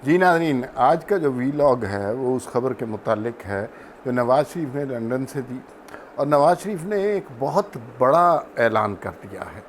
जी नाज़रीन, आज का जो वीलॉग है वो उस खबर के मुतालिक है जो नवाज़ शरीफ ने लंदन से दी। और नवाज़ शरीफ ने एक बहुत बड़ा ऐलान कर दिया है,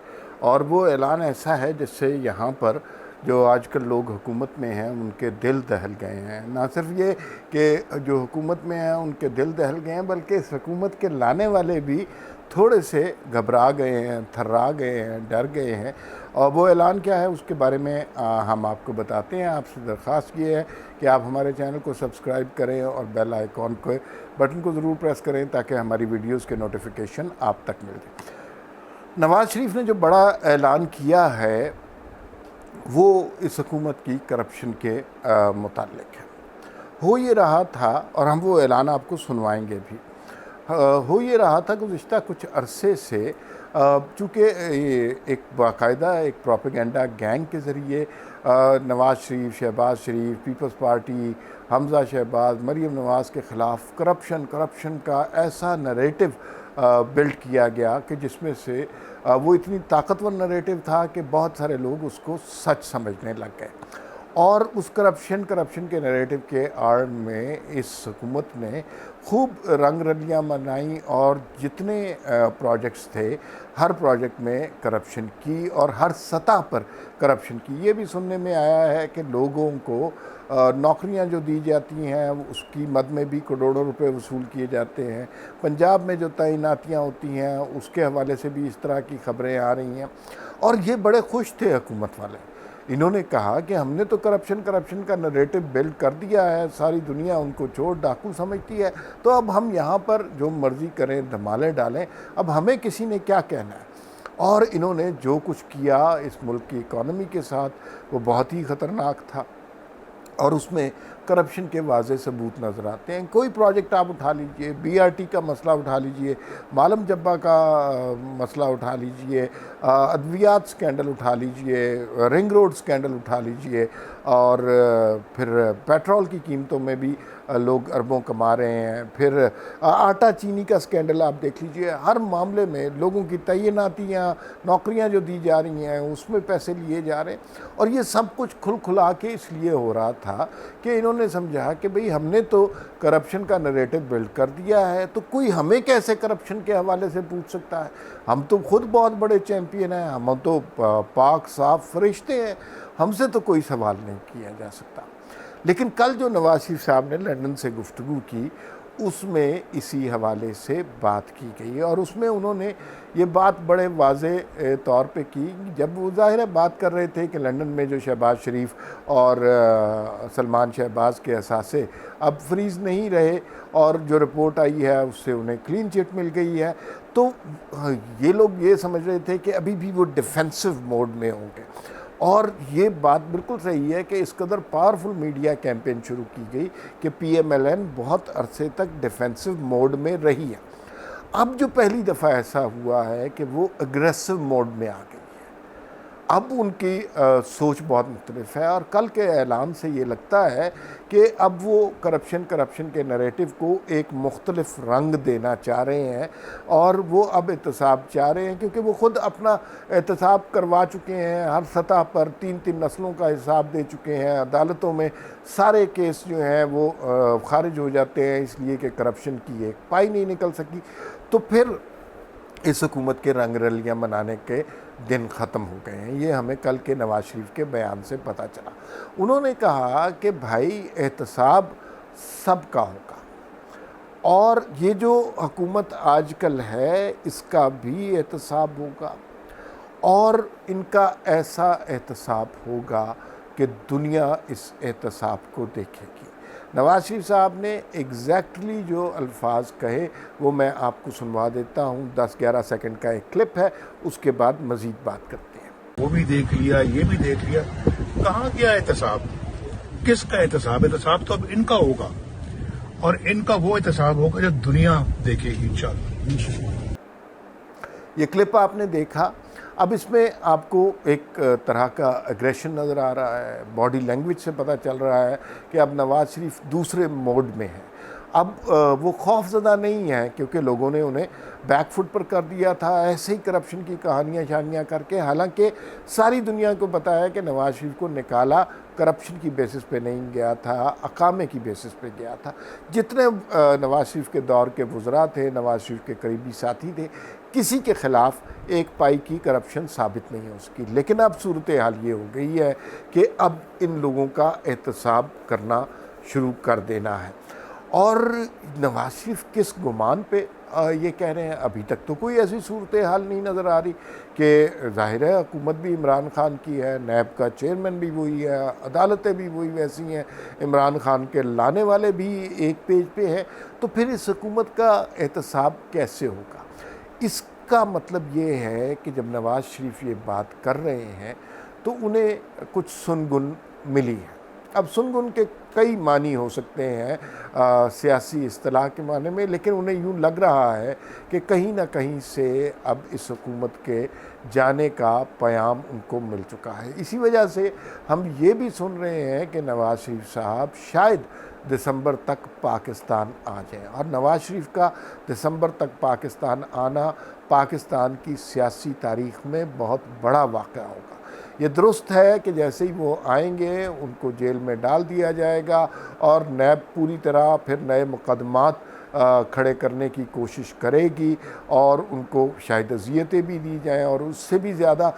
और वो ऐलान ऐसा है जिससे यहाँ पर जो आजकल लोग हुकूमत में हैं उनके दिल दहल गए हैं। ना सिर्फ ये कि जो हुकूमत में हैं उनके दिल दहल गए हैं, बल्कि इस हुकूमत के लाने वाले भी थोड़े से घबरा गए हैं, थर्रा गए हैं, डर गए हैं। और वो ऐलान क्या है उसके बारे में हम आपको बताते हैं। आपसे दरख्वास्त ये है कि आप हमारे चैनल को सब्सक्राइब करें और बेल आइकॉन के बटन को ज़रूर प्रेस करें ताकि हमारी वीडियोस के नोटिफिकेशन आप तक मिल जाए। नवाज़ शरीफ ने जो बड़ा ऐलान किया है वो इस हुकूमत की करप्शन के मुताल्लिक है। हो ये रहा था, और हम वो ऐलान आपको सुनवाएंगे भी। हो ये रहा था गुज़िश्ता कुछ अरसे से, चूँकि एक बाकायदा एक प्रोपेगेंडा गैंग के ज़रिए नवाज़ शरीफ, शहबाज शरीफ, पीपल्स पार्टी, हमज़ा शहबाज, मरीम नवाज़ के ख़िलाफ़ करप्शन का ऐसा नरेटिव बिल्ड किया गया कि जिसमें से वो इतनी ताकतवर नरेटिव था कि बहुत सारे लोग उसको सच समझने लग गए। और उस करप्शन के नैरेटिव के आड़ में इस हुकूमत ने खूब रंग रलियाँ मनाई और जितने प्रोजेक्ट्स थे हर प्रोजेक्ट में करप्शन की और हर सतह पर करप्शन की। ये भी सुनने में आया है कि लोगों को नौकरियां जो दी जाती हैं उसकी मद में भी करोड़ों रुपए वसूल किए जाते हैं। पंजाब में जो तैनातियाँ होती हैं उसके हवाले से भी इस तरह की खबरें आ रही हैं। और ये बड़े खुश थे हुकूमत वाले। इन्होंने कहा कि हमने तो करप्शन का नरेटिव बिल्ड कर दिया है, सारी दुनिया उनको चोर डाकू समझती है, तो अब हम यहाँ पर जो मर्ज़ी करें धमाले डालें, अब हमें किसी ने क्या कहना है। और इन्होंने जो कुछ किया इस मुल्क की इकॉनमी के साथ वो बहुत ही ख़तरनाक था, और उसमें करप्शन के वाज़े सबूत नज़र आते हैं। कोई प्रोजेक्ट आप उठा लीजिए, बीआरटी का मसला उठा लीजिए, मालम जब्बा का मसला उठा लीजिए, अद्वियात स्कैंडल उठा लीजिए, रिंग रोड स्कैंडल उठा लीजिए, और फिर पेट्रोल की कीमतों में भी लोग अरबों कमा रहे हैं। फिर आटा चीनी का स्कैंडल आप देख लीजिए। हर मामले में लोगों की तैनातियाँ, नौकरियां जो दी जा रही हैं उसमें पैसे लिए जा रहे हैं। और ये सब कुछ खुला के इसलिए हो रहा था कि इन्होंने समझा कि भाई हमने तो करप्शन का नरेटिव बिल्ड कर दिया है, तो कोई हमें कैसे करप्शन के हवाले से पूछ सकता है। हम तो खुद बहुत बड़े चैम्पियन हैं, हम तो पाक साफ फरिश्ते हैं, हमसे तो कोई सवाल नहीं किया जा सकता। लेकिन कल जो नवाज़ शरीफ साहब ने लंदन से गुफ्तगू की उसमें इसी हवाले से बात की गई, और उसमें उन्होंने ये बात बड़े वाज़े तौर पे की। जब वो ज़ाहिर है बात कर रहे थे कि लंदन में जो शहबाज शरीफ और सलमान शहबाज के असासे अब फ्रीज़ नहीं रहे, और जो रिपोर्ट आई है उससे उन्हें क्लीन चिट मिल गई है, तो ये लोग ये समझ रहे थे कि अभी भी वो डिफेंसिव मोड में होंगे। और ये बात बिल्कुल सही है कि इस कदर पावरफुल मीडिया कैंपेन शुरू की गई कि पीएमएलएन बहुत अरसे तक डिफेंसिव मोड में रही है। अब जो पहली दफ़ा ऐसा हुआ है कि वो अग्रेसिव मोड में आ गई है। अब उनकी सोच बहुत मुख्तलिफ है, और कल के ऐलान से ये लगता है कि अब वो करप्शन के नैरेटिव को एक मुख्तलिफ रंग देना चाह रहे हैं, और वो अब एहतसाब चाह रहे हैं, क्योंकि वो ख़ुद अपना एहतसाब करवा चुके हैं। हर सतह पर 3-3 नस्लों का हिसाब दे चुके हैं। अदालतों में सारे केस जो हैं वो खारिज हो जाते हैं इसलिए कि करप्शन की एक पाई नहीं निकल सकी। तो फिर इस हुकूमत के रंग रलियाँ मनाने के दिन ख़त्म हो गए हैं। ये हमें कल के नवाज़ शरीफ के बयान से पता चला। उन्होंने कहा कि भाई एहतसाब सबका होगा, और ये जो हुकूमत आजकल है इसका भी एहतसाब होगा, और इनका ऐसा एहतसाब होगा कि दुनिया इस एहतसाब को देखेगी। नवाज़ शरीफ साहब ने एग्जैक्टली जो अल्फाज कहे वो मैं आपको सुनवा देता हूँ। 10-11 सेकंड का एक क्लिप है, उसके बाद मज़ीद बात करते हैं। वो भी देख लिया, ये भी देख लिया, कहाँ गया एहतसाब? किसका एहतसाब? एहतसाब तो अब इनका होगा, और इनका वो एहतसाब होगा जो दुनिया देखेगी इंशाअल्लाह। ये क्लिप आपने देखा। अब इसमें आपको एक तरह का एग्रेशन नज़र आ रहा है, बॉडी लैंग्वेज से पता चल रहा है कि अब नवाज़ शरीफ दूसरे मोड में है। अब वो खौफज़दा नहीं है, क्योंकि लोगों ने उन्हें बैकफुट पर कर दिया था ऐसे ही करप्शन की कहानियाँ शानियाँ करके। हालांकि सारी दुनिया को पता है कि नवाज शरीफ को निकाला करप्शन की बेसिस पे नहीं गया था, अकामे की बेसिस पे गया था। जितने नवाज शरीफ के दौर के वज़रा थे, नवाज शरीफ के करीबी साथी थे, किसी के ख़िलाफ़ एक पाई की करप्शन साबित नहीं हो सकी। लेकिन अब सूरत हाल ये हो गई है कि अब इन लोगों का एहतसाब करना शुरू कर देना है। और नवाज शरीफ किस गुमान पे ये कह रहे हैं, अभी तक तो कोई ऐसी सूरत हाल नहीं नज़र आ रही कि ज़ाहिर है हुकूमत भी इमरान खान की है, नैब का चेयरमैन भी वही है, अदालतें भी वही वैसी हैं, इमरान खान के लाने वाले भी एक पेज पे हैं। तो फिर इस हुकूमत का एहतसाब कैसे होगा? इसका मतलब ये है कि जब नवाज शरीफ ये बात कर रहे हैं तो उन्हें कुछ सुनगुन मिली है। अब सुनगुन के कई मानी हो सकते हैं सियासी इस्तिलाह के माने में, लेकिन उन्हें यूँ लग रहा है कि कहीं ना कहीं से अब इस हुकूमत के जाने का पयाम उनको मिल चुका है। इसी वजह से हम ये भी सुन रहे हैं कि नवाज शरीफ साहब शायद दिसंबर तक पाकिस्तान आ जाए, और नवाज शरीफ का दिसंबर तक पाकिस्तान आना पाकिस्तान की सियासी तारीख़ में बहुत बड़ा वाक़या होगा। ये दुरुस्त है कि जैसे ही वो आएंगे उनको जेल में डाल दिया जाएगा और नैब पूरी तरह फिर नए मुकदमात खड़े करने की कोशिश करेगी और उनको शायद अज़ियतें भी दी जाएँ और उससे भी ज़्यादा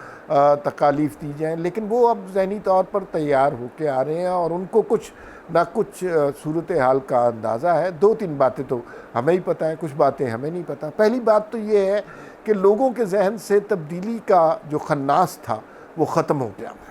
तकालीफ़ दी जाएँ। लेकिन वो अब ज़हनी तौर पर तैयार होके आ रहे हैं और उनको कुछ ना कुछ सूरत हाल का अंदाज़ा है। 2-3 बातें तो हमें ही पता है, कुछ बातें हमें नहीं पता। पहली बात तो ये है कि लोगों के जहन से तब्दीली का जो खन्नास था वो ख़त्म हो गया है।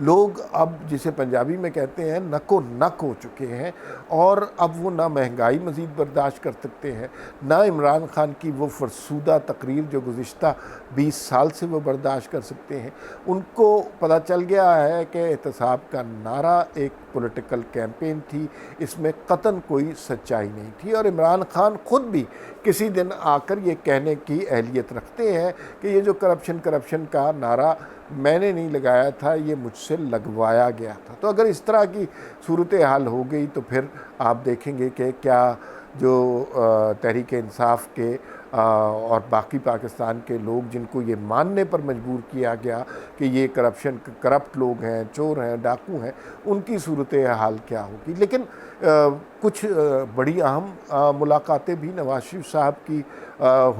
लोग अब जिसे पंजाबी में कहते हैं नको नक हो चुके हैं, और अब वो ना महंगाई मज़ीद बर्दाश्त कर सकते हैं, ना इमरान खान की वो फरसूदा तकरीर जो गुज़िश्ता 20 साल से वो बर्दाश्त कर सकते हैं। उनको पता चल गया है कि एहतसाब का नारा एक पॉलिटिकल कैंपेन थी, इसमें कतन कोई सच्चाई नहीं थी। और इमरान खान ख़ुद भी किसी दिन आकर ये कहने की अहलियत रखते हैं कि ये जो करप्शन का नारा मैंने नहीं लगाया था, ये मुझसे लगवाया गया था। तो अगर इस तरह की सूरत हाल हो गई तो फिर आप देखेंगे कि क्या जो तहरीक इंसाफ के और बाकी पाकिस्तान के लोग जिनको ये मानने पर मजबूर किया गया कि ये करप्ट लोग हैं, चोर हैं, डाकू हैं, उनकी सूरत हाल क्या होगी। लेकिन कुछ बड़ी अहम मुलाकातें भी नवाज शरीफ साहब की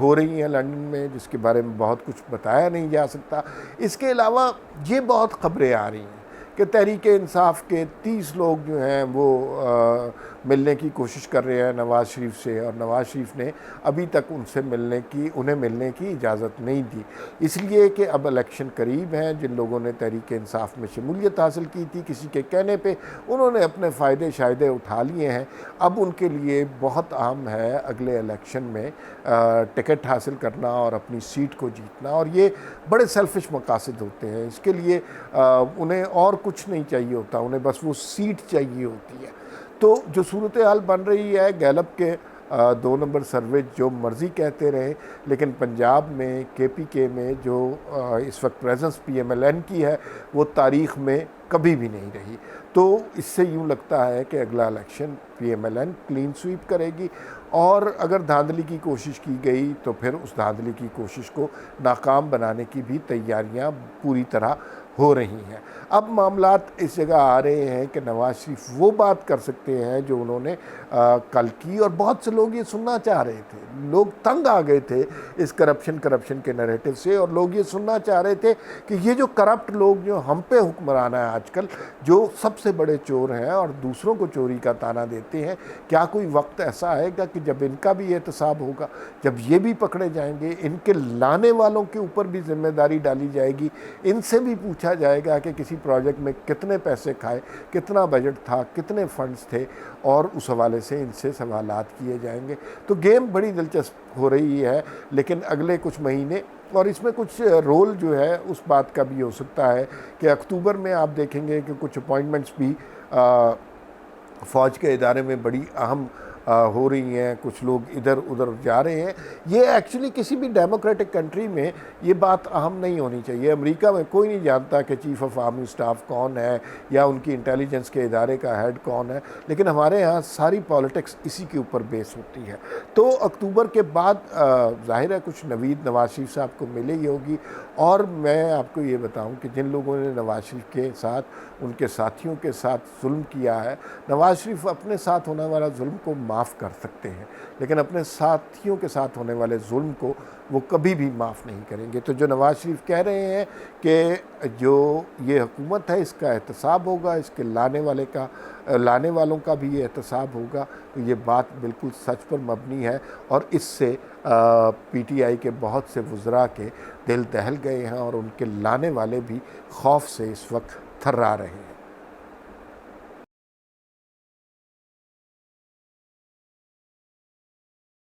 हो रही हैं लंदन में, जिसके बारे में बहुत कुछ बताया नहीं जा सकता। इसके अलावा ये बहुत ख़बरें आ रही हैं कि तहरीक इंसाफ के 30 लोग जो हैं वो मिलने की कोशिश कर रहे हैं नवाज शरीफ से, और नवाज शरीफ ने अभी तक उन्हें मिलने की इजाज़त नहीं दी, इसलिए कि अब इलेक्शन करीब हैं। जिन लोगों ने तहरीक इंसाफ में शमूलियत हासिल की थी किसी के कहने पे, उन्होंने अपने फ़ायदे उठा लिए हैं। अब उनके लिए बहुत अहम है अगले इलेक्शन में टिकट हासिल करना और अपनी सीट को जीतना, और ये बड़े सेल्फिश मकासद होते हैं। इसके लिए उन्हें और कुछ नहीं चाहिए होता, उन्हें बस वो सीट चाहिए होती है। तो जो सूरत हाल बन रही है, गैलप के 2 नंबर सर्वे जो मर्ज़ी कहते रहे, लेकिन पंजाब में KPK में जो इस वक्त प्रेजेंस PMLN की है वो तारीख़ में कभी भी नहीं रही। तो इससे यूँ लगता है कि अगला इलेक्शन PMLN क्लीन स्वीप करेगी, और अगर धांधली की कोशिश की गई तो फिर उस धांधली की कोशिश को नाकाम बनाने की भी तैयारियां पूरी तरह हो रही हैं। अब मामलात इस जगह आ रहे हैं कि नवाज शरीफ वो बात कर सकते हैं जो उन्होंने कल की, और बहुत से लोग ये सुनना चाह रहे थे। लोग तंग आ गए थे इस करप्शन के नैरेटिव से, और लोग ये सुनना चाह रहे थे कि ये जो करप्ट लोग जो हम पे हुक्मरान है आजकल, जो सबसे बड़े चोर हैं और दूसरों को चोरी का ताना देते हैं, क्या कोई वक्त ऐसा आएगा कि जब इनका भी एहतसाब होगा, जब ये भी पकड़े जाएंगे, इनके लाने वालों के ऊपर भी जिम्मेदारी डाली जाएगी, इनसे भी पूछा जाएगा कि किसी प्रोजेक्ट में कितने पैसे खाए, कितना बजट था, कितने फंड्स थे, और उस हवाले से इनसे सवालात किए जाएंगे। तो गेम बड़ी दिलचस्प हो रही है, लेकिन अगले कुछ महीने, और इसमें कुछ रोल जो है उस बात का भी हो सकता है कि अक्टूबर में आप देखेंगे कि कुछ अपॉइंटमेंट्स भी फ़ौज के इदारे में बड़ी अहम हो रही हैं, कुछ लोग इधर उधर जा रहे हैं। ये एक्चुअली किसी भी डेमोक्रेटिक कंट्री में ये बात अहम नहीं होनी चाहिए। अमेरिका में कोई नहीं जानता कि चीफ़ ऑफ आर्मी स्टाफ कौन है या उनकी इंटेलिजेंस के इदारे का हेड कौन है, लेकिन हमारे यहाँ सारी पॉलिटिक्स इसी के ऊपर बेस होती है। तो अक्टूबर के बाद जाहिर है कुछ नवीद नवाज शरीफ साहब को मिले ही होगी। और मैं आपको ये बताऊं कि जिन लोगों ने नवाज शरीफ के साथ, उनके साथियों के साथ जुल्म किया है, नवाज शरीफ अपने साथ होने वाला जुल्म को माफ़ कर सकते हैं, लेकिन अपने साथियों के साथ होने वाले जुल्म को वो कभी भी माफ़ नहीं करेंगे। तो जो नवाज शरीफ कह रहे हैं कि जो ये हुकूमत है इसका एहतसाब होगा, इसके लाने वालों का भी ये एहतसाब होगा, तो ये बात बिल्कुल सच पर मबनी है। और इससे पीटीआई के बहुत से वुज़रा के दिल दहल गए हैं और उनके लाने वाले भी खौफ से इस वक्त थर्रा रहे हैं।